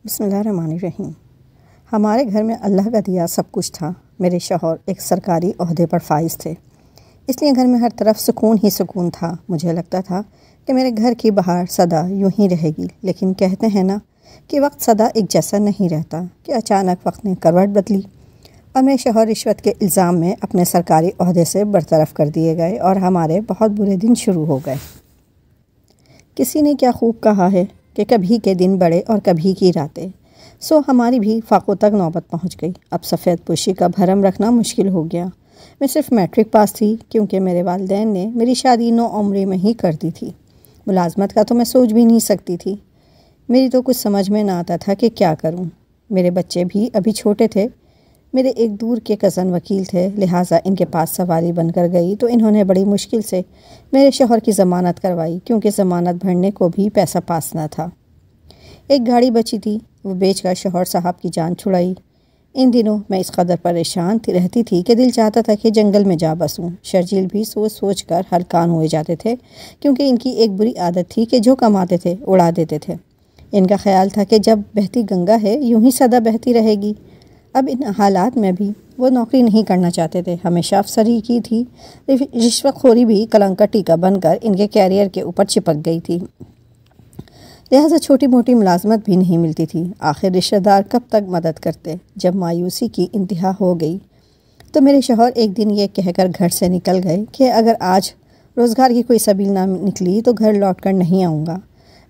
بسم اللہ الرحمن الرحیم۔ ہمارے گھر میں اللہ کا دیا سب کچھ تھا۔ میرے شوہر ایک سرکاری عہدے پر فائز تھے، اس لیے گھر میں ہر طرف سکون ہی سکون تھا۔ مجھے لگتا تھا کہ میرے گھر کی بہار سدا یوں ہی رہے گی، لیکن کہتے ہیں نا کہ وقت سدا ایک جیسا نہیں رہتا، کہ اچانک وقت نے کروٹ بدلی اور میرے شوہر رشوت کے الزام میں اپنے سرکاری عہدے سے برطرف کر دیے گئے اور ہمارے بہت برے دن شروع ہو گئے۔ کسی نے کیا خوب کہا ہے کہ کبھی کے دن بڑے اور کبھی کی راتیں، سو ہماری بھی فاقوں تک نوبت پہنچ گئی۔ اب سفید پوشی کا بھرم رکھنا مشکل ہو گیا۔ میں صرف میٹرک پاس تھی، کیونکہ میرے والدین نے میری شادی 9 عمری میں ہی کر دی تھی۔ ملازمت کا تو میں سوچ بھی نہیں سکتی تھی۔ میری تو کچھ سمجھ میں نہ آتا تھا کہ کیا کروں۔ میرے بچے بھی ابھی چھوٹے تھے۔ میرے ایک دور کے کزن وکیل تھے، لہٰذا ان کے پاس سواری بن کر گئی تو انہوں نے بڑی مشکل سے میرے شوہر کی ضمانت کروائی، کیونکہ ضمانت بھرنے کو بھی پیسہ پاس نہ تھا۔ ایک گاڑی بچی تھی، وہ بیچ کر شوہر صاحب کی جان چھڑائی۔ ان دنوں میں اس قدر پریشان رہتی تھی کہ دل چاہتا تھا کہ جنگل میں جا بسوں۔ شرجیل بھی سوچ سوچ کر ہلکان ہوئے جاتے تھے، کیونکہ ان کی ایک بری عادت تھی کہ جو کماتے تھے اڑا دیتے تھے۔ ان کا خیال تھا کہ جب بہتی گنگا ہے یوں ہی سدا بہتی رہے گی۔ اب ان حالات میں بھی وہ نوکری نہیں کرنا چاہتے تھے، ہمیشہ افسری کی تھی۔ رشوت خوری بھی کلنک کا ٹیکا بن کر ان کے کیریئر کے اوپر چپک گئی تھی، لہٰذا چھوٹی موٹی ملازمت بھی نہیں ملتی تھی۔ آخر رشتہ دار کب تک مدد کرتے۔ جب مایوسی کی انتہا ہو گئی تو میرے شوہر ایک دن یہ کہہ کر گھر سے نکل گئے کہ اگر آج روزگار کی کوئی سبیل نہ نکلی تو گھر لوٹ کر نہیں آؤں گا۔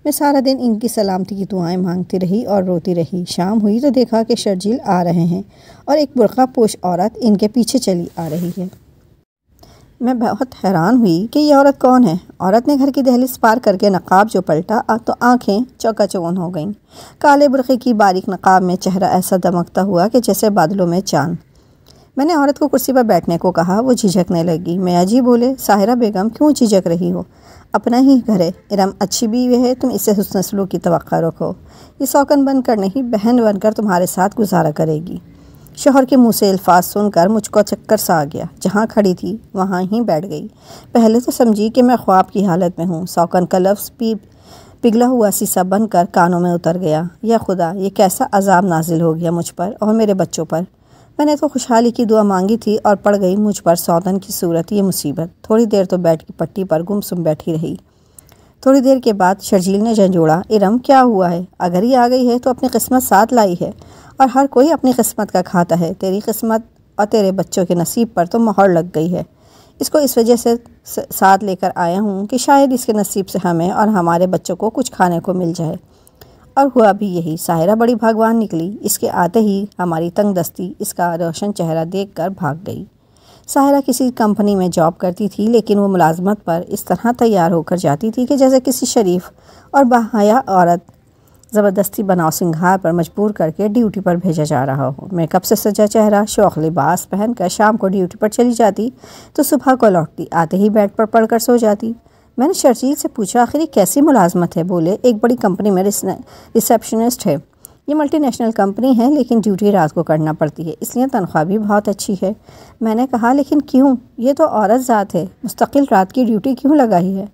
میں سارا دن ان کی سلامتی کی دعائیں مانگتی رہی اور روتی رہی۔ شام ہوئی تو دیکھا کہ شرجیل آ رہے ہیں اور ایک برقع پوش عورت ان کے پیچھے چلی آ رہی ہے۔ میں بہت حیران ہوئی کہ یہ عورت کون ہے۔ عورت نے گھر کی دہلیز پار کر کے نقاب جو پلٹا تو آنکھیں چوکا چون ہو گئیں۔ کالے برقعے کی باریک نقاب میں چہرہ ایسا دمکتا ہوا کہ جیسے بادلوں میں چاند۔ میں نے عورت کو کرسی پر بیٹھنے کو کہا، وہ جھجکنے لگی۔ میاں جی بولے، ساحرہ بیگم کیوں جھجک رہی ہو؟ اپنا ہی گھر ہے، ارم اچھی بیوی ہے، تم اس سے حسن سلوک کی توقع رکھو۔ یہ سوکن بن کر نہیں، بہن بن کر تمہارے ساتھ گزارا کرے گی۔ شوہر کے منہ سے الفاظ سن کر مجھ کو چکر سا آ گیا۔ جہاں کھڑی تھی وہاں ہی بیٹھ گئی۔ پہلے تو سمجھی کہ میں خواب کی حالت میں ہوں۔ سوکن کا لفظ پگھلا ہوا سیسا بن کر کانوں میں اتر گیا۔ یا خدا، یہ کیسا عذاب نازل ہو گیا مجھ پر اور میرے بچوں پر۔ میں نے تو خوشحالی کی دعا مانگی تھی اور پڑ گئی مجھ پر سوتن کی صورت یہ مصیبت۔ تھوڑی دیر تو بیڈ کی پٹی پر گمسم بیٹھی رہی۔ تھوڑی دیر کے بعد شرجیل نے جھنجھوڑا، ارم کیا ہوا ہے؟ اگر یہ آ گئی ہے تو اپنی قسمت ساتھ لائی ہے، اور ہر کوئی اپنی قسمت کا کھاتا ہے۔ تیری قسمت اور تیرے بچوں کے نصیب پر تو مہر لگ گئی ہے۔ اس کو اس وجہ سے ساتھ لے کر آیا ہوں کہ شاید اس کے نصیب سے ہمیں اور ہمارے بچوں کو کچھ کھانے کو مل جائے۔ اور ہوا بھی یہی۔ ساحرہ بڑی بھاگوان نکلی۔ اس کے آتے ہی ہماری تنگ دستی اس کا روشن چہرہ دیکھ کر بھاگ گئی۔ ساحرہ کسی کمپنی میں جاب کرتی تھی، لیکن وہ ملازمت پر اس طرح تیار ہو کر جاتی تھی کہ جیسے کسی شریف اور باحیا عورت زبردستی بناؤ سنگھار پر مجبور کر کے ڈیوٹی پر بھیجا جا رہا ہو۔ میک اپ سے سجا چہرہ، شوق لباس پہن کر شام کو ڈیوٹی پر چلی جاتی تو صبح کو لوٹتی، آتے ہی بیڈ پر پڑ کر سو جاتی۔ میں نے شرجیل سے پوچھا، آخر یہ کیسی ملازمت ہے؟ بولے، ایک بڑی کمپنی میں ریسیپشنسٹ ہے۔ یہ ملٹی نیشنل کمپنی ہے، لیکن ڈیوٹی رات کو کرنا پڑتی ہے، اس لیے تنخواہ بھی بہت اچھی ہے۔ میں نے کہا، لیکن کیوں؟ یہ تو عورت ذات ہے، مستقل رات کی ڈیوٹی کیوں لگائی ہے؟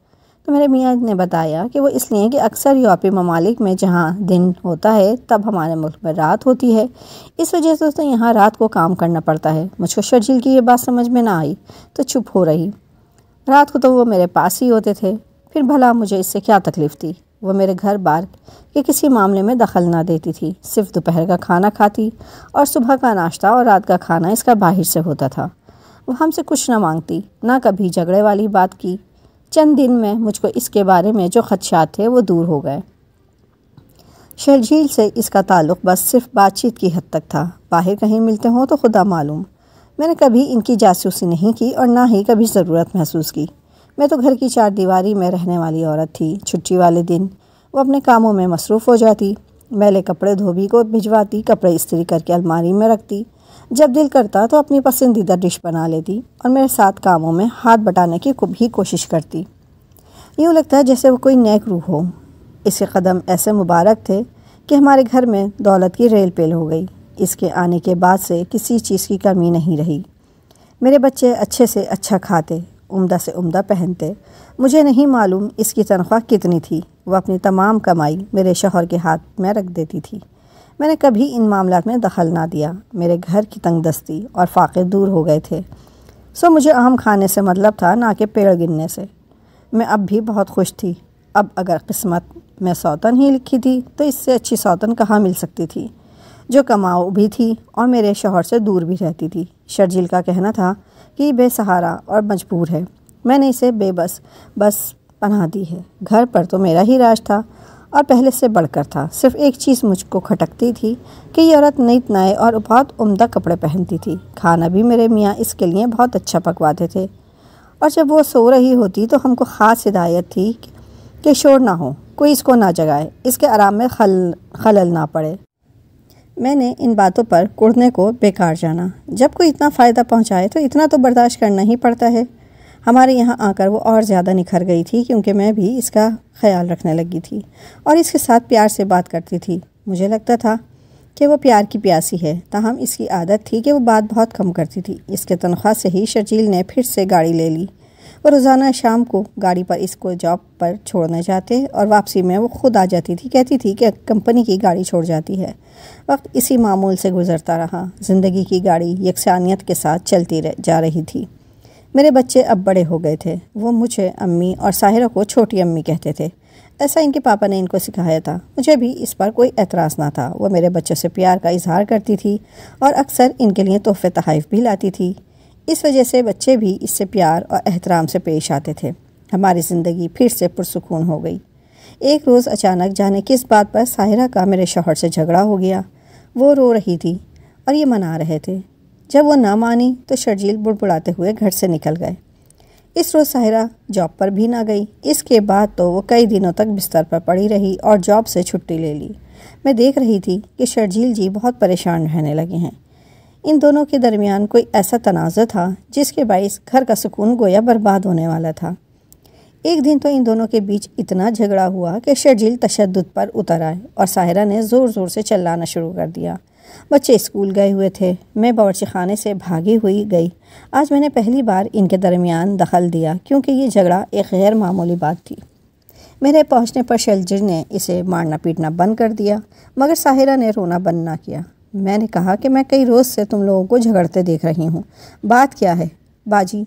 تو میرے میاں نے بتایا کہ وہ اس لیے کہ اکثر یورپی ممالک میں جہاں دن ہوتا ہے تب ہمارے ملک میں رات ہوتی ہے، اس وجہ سے تو یہاں رات کو کام کرنا پڑتا ہے۔ مجھ کو شرجیل کی یہ بات سمجھ میں نہ آئی تو چپ ہو رہی۔ رات کو تو وہ میرے پاس ہی ہوتے تھے، پھر بھلا مجھے اس سے کیا تکلیف تھی؟ وہ میرے گھر بار کے کسی معاملے میں دخل نہ دیتی تھی، صرف دوپہر کا کھانا کھاتی اور صبح کا ناشتہ اور رات کا کھانا اس کا باہر سے ہوتا تھا۔ وہ ہم سے کچھ نہ مانگتی، نہ کبھی جھگڑے والی بات کی۔ چند دن میں مجھ کو اس کے بارے میں جو خدشات تھے وہ دور ہو گئے۔ شرجیل سے اس کا تعلق بس صرف بات چیت کی حد تک تھا، باہر کہیں ملتے ہوں تو خدا معلوم۔ میں نے کبھی ان کی جاسوسی نہیں کی اور نہ ہی کبھی ضرورت محسوس کی۔ میں تو گھر کی 4 دیواری میں رہنے والی عورت تھی۔ چھٹی والے دن وہ اپنے کاموں میں مصروف ہو جاتی، میلے کپڑے دھوبی کو بھجواتی، کپڑے استری کر کے الماری میں رکھتی، جب دل کرتا تو اپنی پسندیدہ ڈش بنا لیتی اور میرے ساتھ کاموں میں ہاتھ بٹانے کی بھی کوشش کرتی۔ یوں لگتا ہے جیسے وہ کوئی نیک روح ہو۔ اس کے قدم ایسے مبارک تھے کہ ہمارے گھر میں دولت کی ریل پیل ہو گئی۔ اس کے آنے کے بعد سے کسی چیز کی کمی نہیں رہی۔ میرے بچے اچھے سے اچھا کھاتے، عمدہ سے عمدہ پہنتے۔ مجھے نہیں معلوم اس کی تنخواہ کتنی تھی۔ وہ اپنی تمام کمائی میرے شوہر کے ہاتھ میں رکھ دیتی تھی۔ میں نے کبھی ان معاملات میں دخل نہ دیا۔ میرے گھر کی تنگ دستی اور فاقے دور ہو گئے تھے، مجھے آم کھانے سے مطلب تھا، نہ کہ پیڑ گننے سے۔ میں اب بھی بہت خوش تھی۔ اب اگر قسمت میں سوتن ہی لکھی تھی تو اس سے اچھی سوتن کہاں مل سکتی تھی، جو کماؤ بھی تھی اور میرے شوہر سے دور بھی رہتی تھی۔ شرجیل کا کہنا تھا کہ یہ بے سہارا اور مجبور ہے۔ میں نے اسے بس پناہ دی ہے۔ گھر پر تو میرا ہی راج تھا اور پہلے سے بڑھ کر تھا۔ صرف ایک چیز مجھ کو کھٹکتی تھی کہ یہ عورت نئے اور بہت عمدہ کپڑے پہنتی تھی۔ کھانا بھی میرے میاں اس کے لیے بہت اچھا پکواتے تھے، اور جب وہ سو رہی ہوتی تو ہم کو خاص ہدایت تھی کہ شور نہ ہو، کوئی اس کو نہ جگائے، اس کے آرام میں خلل نہ پڑے۔ میں نے ان باتوں پر کڑنے کو بیکار جانا۔ جب کوئی اتنا فائدہ پہنچائے تو اتنا تو برداشت کرنا ہی پڑتا ہے۔ ہمارے یہاں آ کر وہ اور زیادہ نکھر گئی تھی، کیونکہ میں بھی اس کا خیال رکھنے لگی تھی اور اس کے ساتھ پیار سے بات کرتی تھی۔ مجھے لگتا تھا کہ وہ پیار کی پیاسی ہے، تاہم اس کی عادت تھی کہ وہ بات بہت کم کرتی تھی۔ اس کے تنخواہ سے ہی شرجیل نے پھر سے گاڑی لے لی۔ وہ روزانہ شام کو گاڑی پر اس کو جاب پر چھوڑنے جاتے اور واپسی میں وہ خود آ جاتی تھی۔ کہتی تھی کہ کمپنی کی گاڑی چھوڑ جاتی ہے۔ وقت اسی معمول سے گزرتا رہا۔ زندگی کی گاڑی یکسانیت کے ساتھ چلتی جا رہی تھی۔ میرے بچے اب بڑے ہو گئے تھے۔ وہ مجھے امی اور ساحرہ کو چھوٹی امی کہتے تھے۔ ایسا ان کے پاپا نے ان کو سکھایا تھا۔ مجھے بھی اس پر کوئی اعتراض نہ تھا۔ وہ میرے بچوں سے پیار کا اظہار کرتی تھی اور اکثر ان کے لیے تحفے تحائف بھی لاتی تھی۔ اس وجہ سے بچے بھی اس سے پیار اور احترام سے پیش آتے تھے۔ ہماری زندگی پھر سے پرسکون ہو گئی۔ ایک روز اچانک جانے کس بات پر ساحرہ کا میرے شوہر سے جھگڑا ہو گیا۔ وہ رو رہی تھی اور یہ منا رہے تھے۔ جب وہ نہ مانی تو شرجیل بڑبڑاتے ہوئے گھر سے نکل گئے۔ اس روز ساحرہ جاب پر بھی نہ گئی۔ اس کے بعد تو وہ کئی دنوں تک بستر پر پڑی رہی اور جاب سے چھٹی لے لی۔ میں دیکھ رہی تھی کہ شرجیل جی بہت پریشان رہنے لگے ہیں۔ ان دونوں کے درمیان کوئی ایسا تنازع تھا جس کے باعث گھر کا سکون گویا برباد ہونے والا تھا۔ ایک دن تو ان دونوں کے بیچ اتنا جھگڑا ہوا کہ شرجیل تشدد پر اتر آئے اور ساحرہ نے زور زور سے چلانا شروع کر دیا۔ بچے اسکول گئے ہوئے تھے۔ میں باورچی خانے سے بھاگی ہوئی گئی۔ آج میں نے پہلی بار ان کے درمیان دخل دیا، کیونکہ یہ جھگڑا ایک غیر معمولی بات تھی۔ میرے پہنچنے پر شرجیل نے اسے مارنا پیٹنا بند کر دیا، مگر ساحرہ نے رونا بند نہ کیا۔ میں نے کہا کہ میں کئی روز سے تم لوگوں کو جھگڑتے دیکھ رہی ہوں، بات کیا ہے؟ باجی،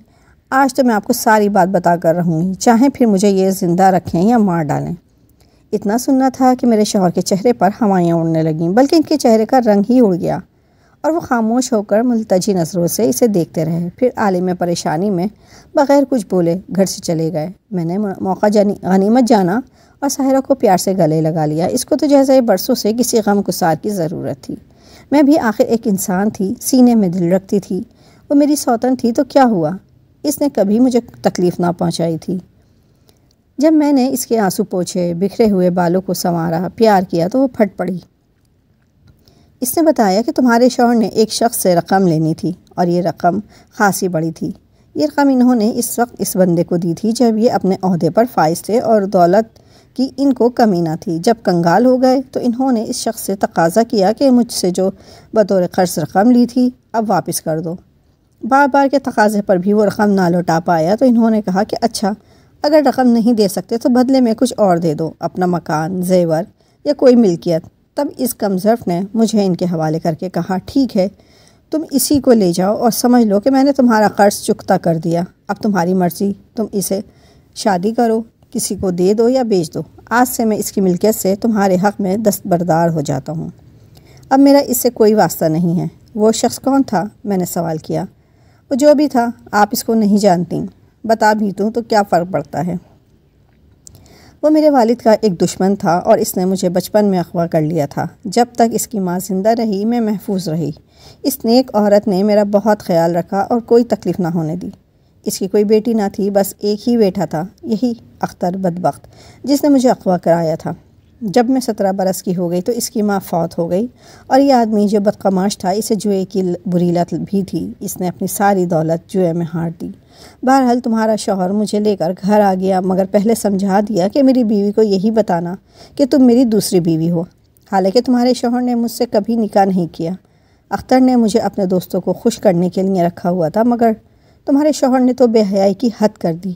آج تو میں آپ کو ساری بات بتا کر رہوں گی، چاہیں پھر مجھے یہ زندہ رکھیں یا مار ڈالیں۔ اتنا سننا تھا کہ میرے شوہر کے چہرے پر ہوائیاں اڑنے لگیں، بلکہ ان کے چہرے کا رنگ ہی اڑ گیا اور وہ خاموش ہو کر ملتجی نظروں سے اسے دیکھتے رہے۔ پھر عالم پریشانی میں بغیر کچھ بولے گھر سے چلے گئے۔ میں نے موقع غنیمت جانا اور ساحرہ کو پیار سے گلے لگا لیا۔ اس کو تو جیسے برسوں سے کسی غم گسار کی ضرورت تھی۔ میں بھی آخر ایک انسان تھی، سینے میں دل رکھتی تھی۔ وہ میری سوتن تھی تو کیا ہوا؟ اس نے کبھی مجھے تکلیف نہ پہنچائی تھی۔ جب میں نے اس کے آنسو پوچھے، بکھرے ہوئے بالوں کو سنوارا، پیار کیا تو وہ پھٹ پڑی۔ اس نے بتایا کہ تمہارے شوہر نے ایک شخص سے رقم لینی تھی اور یہ رقم خاصی بڑی تھی۔ یہ رقم انہوں نے اس وقت اس بندے کو دی تھی جب یہ اپنے عہدے پر فائز تھے اور دولت کی ان کو کمی نہ تھی۔ جب کنگال ہو گئے تو انہوں نے اس شخص سے تقاضا کیا کہ مجھ سے جو بطور قرض رقم لی تھی اب واپس کر دو۔ بار بار کے تقاضے پر بھی وہ رقم نہ لوٹا پایا تو انہوں نے کہا کہ اچھا، اگر رقم نہیں دے سکتے تو بدلے میں کچھ اور دے دو، اپنا مکان، زیور یا کوئی ملکیت۔ تب اس کمظرف نے مجھے ان کے حوالے کر کے کہا، ٹھیک ہے، تم اسی کو لے جاؤ اور سمجھ لو کہ میں نے تمہارا قرض چکتا کر دیا۔ اب تمہاری مرضی، تم اسے شادی کرو، کسی کو دے دو یا بیچ دو۔ آج سے میں اس کی ملکیت سے تمہارے حق میں دستبردار ہو جاتا ہوں۔ اب میرا اس سے کوئی واسطہ نہیں ہے۔ وہ شخص کون تھا؟ میں نے سوال کیا۔ وہ جو بھی تھا، آپ اس کو نہیں جانتی، بتا بھی دوں تو کیا فرق پڑتا ہے؟ وہ میرے والد کا ایک دشمن تھا اور اس نے مجھے بچپن میں اغوا کر لیا تھا۔ جب تک اس کی ماں زندہ رہی میں محفوظ رہی۔ اس نیک عورت نے میرا بہت خیال رکھا اور کوئی تکلیف نہ ہونے دی۔ اس کی کوئی بیٹی نہ تھی، بس ایک ہی بیٹا تھا، یہی اختر بدبخت جس نے مجھے اغوا کرایا تھا۔ جب میں 17 برس کی ہو گئی تو اس کی ماں فوت ہو گئی اور یہ آدمی جو بدقماش تھا، اسے جوئے کی بری لت بھی تھی۔ اس نے اپنی ساری دولت جوئے میں ہار دی۔ بہرحال تمہارا شوہر مجھے لے کر گھر آ گیا، مگر پہلے سمجھا دیا کہ میری بیوی کو یہی بتانا کہ تم میری دوسری بیوی ہو، حالانکہ تمہارے شوہر نے مجھ سے کبھی نکاح نہیں کیا۔ اختر نے مجھے اپنے دوستوں کو خوش کرنے کے لیے رکھا ہوا تھا، مگر تمہارے شوہر نے تو بے حیائی کی حد کر دی۔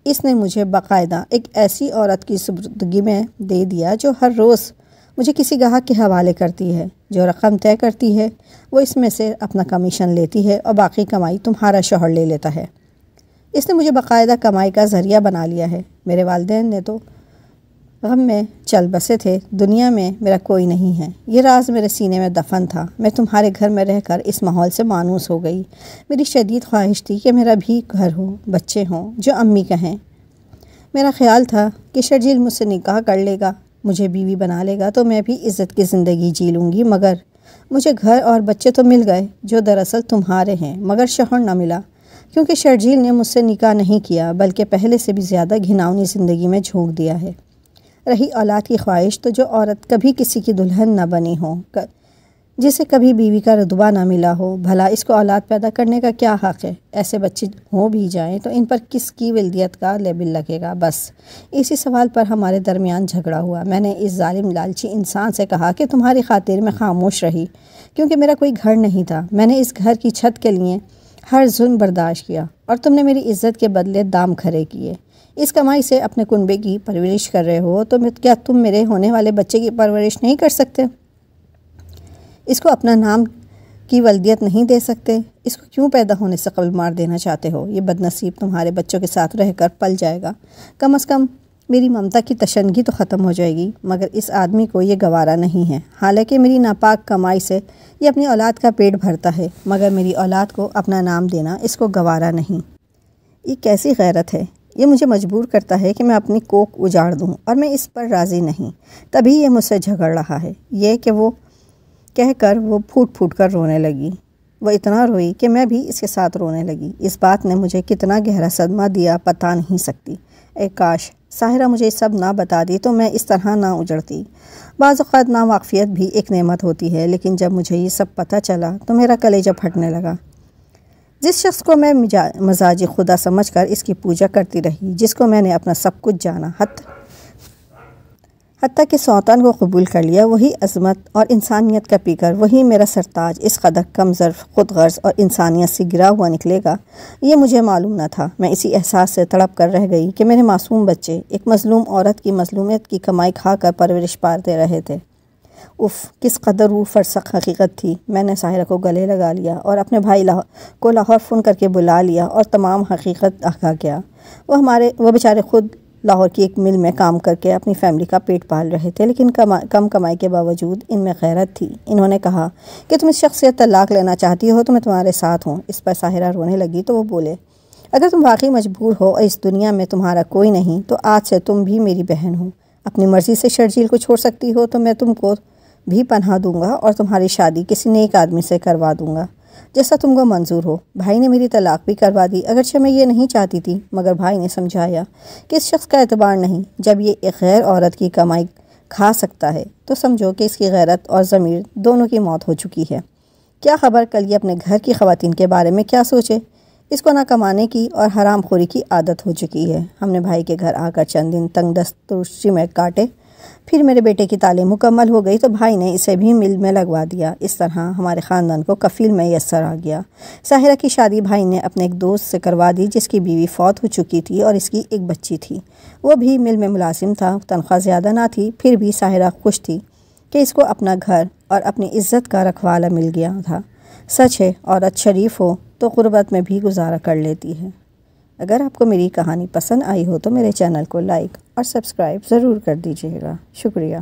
اس نے مجھے باقاعدہ ایک ایسی عورت کی سپردگی میں دے دیا جو ہر روز مجھے کسی گاہک کے حوالے کرتی ہے، جو رقم طے کرتی ہے وہ اس میں سے اپنا کمیشن لیتی ہے اور باقی کمائی تمہارا شوہر لے لیتا ہے۔ اس نے مجھے باقاعدہ کمائی کا ذریعہ بنا لیا ہے۔ میرے والدین نے تو غم میں چل بسے تھے، دنیا میں میرا کوئی نہیں ہے۔ یہ راز میرے سینے میں دفن تھا۔ میں تمہارے گھر میں رہ کر اس ماحول سے مانوس ہو گئی۔ میری شدید خواہش تھی کہ میرا بھی گھر ہو، بچے ہوں جو امی کہیں۔ میرا خیال تھا کہ شرجیل مجھ سے نکاح کر لے گا، مجھے بیوی بنا لے گا تو میں بھی عزت کی زندگی جی لوں گی، مگر مجھے گھر اور بچے تو مل گئے جو دراصل تمہارے ہیں، مگر شوہر نہ ملا، کیونکہ شرجیل نے مجھ سے نکاح نہیں کیا بلکہ پہلے سے بھی زیادہ گھناؤنی زندگی میں جھونک دیا ہے۔ رہی اولاد کی خواہش، تو جو عورت کبھی کسی کی دلہن نہ بنی ہو، جسے کبھی بیوی کا رتبہ نہ ملا ہو، بھلا اس کو اولاد پیدا کرنے کا کیا حق ہے؟ ایسے بچے ہو بھی جائیں تو ان پر کس کی ولدیت کا لیبل لگے گا؟ بس اسی سوال پر ہمارے درمیان جھگڑا ہوا۔ میں نے اس ظالم لالچی انسان سے کہا کہ تمہاری خاطر میں خاموش رہی، کیونکہ میرا کوئی گھر نہیں تھا۔ میں نے اس گھر کی چھت کے لیے ہر ظلم برداشت کیا اور تم نے میری عزت کے بدلے دام کھڑے کیے۔ اس کمائی سے اپنے کنبے کی پرورش کر رہے ہو تو کیا تم میرے ہونے والے بچے کی پرورش نہیں کر سکتے؟ اس کو اپنا نام کی ولدیت نہیں دے سکتے؟ اس کو کیوں پیدا ہونے سے قبل مار دینا چاہتے ہو؟ یہ بد نصیب تمہارے بچوں کے ساتھ رہ کر پل جائے گا۔ کم از کم میری ممتا کی تشنگی تو ختم ہو جائے گی، مگر اس آدمی کو یہ گوارا نہیں ہے۔ حالانکہ میری ناپاک کمائی سے یہ اپنی اولاد کا پیٹ بھرتا ہے، مگر میری اولاد کو اپنا نام دینا اس کو گوارا نہیں۔ یہ کیسی غیرت ہے؟ یہ مجھے مجبور کرتا ہے کہ میں اپنی کوکھ اجاڑ دوں، اور میں اس پر راضی نہیں۔ تبھی یہ مجھ سے جھگڑ رہا ہے۔ یہ کہ وہ کہہ کر وہ پھوٹ پھوٹ کر رونے لگی۔ وہ اتنا روئی کہ میں بھی اس کے ساتھ رونے لگی۔ اس بات نے مجھے کتنا گہرا صدمہ دیا بتا نہیں سکتی۔ اے کاش ساحرہ مجھے سب نہ بتا دی تو میں اس طرح نہ اجڑتی۔ بعض اوقات ناواقفیت بھی ایک نعمت ہوتی ہے، لیکن جب مجھے یہ سب پتہ چلا تو میرا کلیجہ پھٹنے لگا۔ جس شخص کو میں مزاج خدا سمجھ کر اس کی پوجا کرتی رہی، جس کو میں نے اپنا سب کچھ جانا، حتیٰ کہ سوتان کو قبول کر لیا، وہی عظمت اور انسانیت کا پیکر، وہی میرا سرتاج اس قدر کم ظرف، خود غرض اور انسانیت سے گرا ہوا نکلے گا، یہ مجھے معلوم نہ تھا۔ میں اسی احساس سے تڑپ کر رہ گئی کہ میرے معصوم بچے ایک مظلوم عورت کی مظلومیت کی کمائی کھا کر پرورش پاتے رہے تھے۔ اف، کس قدر روح فرسخ حقیقت تھی۔ میں نے ساحرہ کو گلے لگا لیا اور اپنے بھائی کو لاہور فون کر کے بلا لیا اور تمام حقیقت آگاہ کیا۔ وہ بیچارے خود لاہور کی ایک مل میں کام کر کے اپنی فیملی کا پیٹ پال رہے تھے، لیکن کم کمائی کے باوجود ان میں غیرت تھی۔ انہوں نے کہا کہ تم اس شخص سے طلاق لینا چاہتی ہو تو میں تمہارے ساتھ ہوں۔ اس پر ساحرہ رونے لگی تو وہ بولے، اگر تم واقعی مجبور ہو اور اس دنیا میں تمہارا کوئی نہیں تو آج سے تم بھی میری بہن ہو۔ اپنی مرضی سے شرجیل کو چھوڑ سکتی ہو تو میں تم کو بھی پناہ دوں گا اور تمہاری شادی کسی نیک آدمی سے کروا دوں گا جیسا تم کو منظور ہو۔ بھائی نے میری طلاق بھی کروا دی، اگرچہ میں یہ نہیں چاہتی تھی، مگر بھائی نے سمجھایا کہ اس شخص کا اعتبار نہیں۔ جب یہ ایک غیر عورت کی کمائی کھا سکتا ہے تو سمجھو کہ اس کی غیرت اور ضمیر دونوں کی موت ہو چکی ہے۔ کیا خبر کل یہ اپنے گھر کی خواتین کے بارے میں کیا سوچے؟ اس کو نہ کمانے کی اور حرام خوری کی عادت ہو چکی ہے۔ ہم نے بھائی کے گھر آ کر چند دن تنگ دسترسی میں کاٹے، پھر میرے بیٹے کی تعلیم مکمل ہو گئی تو بھائی نے اسے بھی مل میں لگوا دیا۔ اس طرح ہمارے خاندان کو کفیل میسر آ گیا۔ ساحرہ کی شادی بھائی نے اپنے ایک دوست سے کروا دی جس کی بیوی فوت ہو چکی تھی اور اس کی ایک بچی تھی۔ وہ بھی مل میں ملازم تھا، تنخواہ زیادہ نہ تھی، پھر بھی ساحرہ خوش تھی کہ اس کو اپنا گھر اور اپنی عزت کا رکھوالا مل گیا تھا۔ سچ ہے، عورت شریف ہو تو غربت میں بھی گزارا کر لیتی ہے۔ اگر آپ کو میری کہانی پسند آئی ہو تو میرے چینل کو لائک اور سبسکرائب ضرور کر دیجیے گا۔ شکریہ۔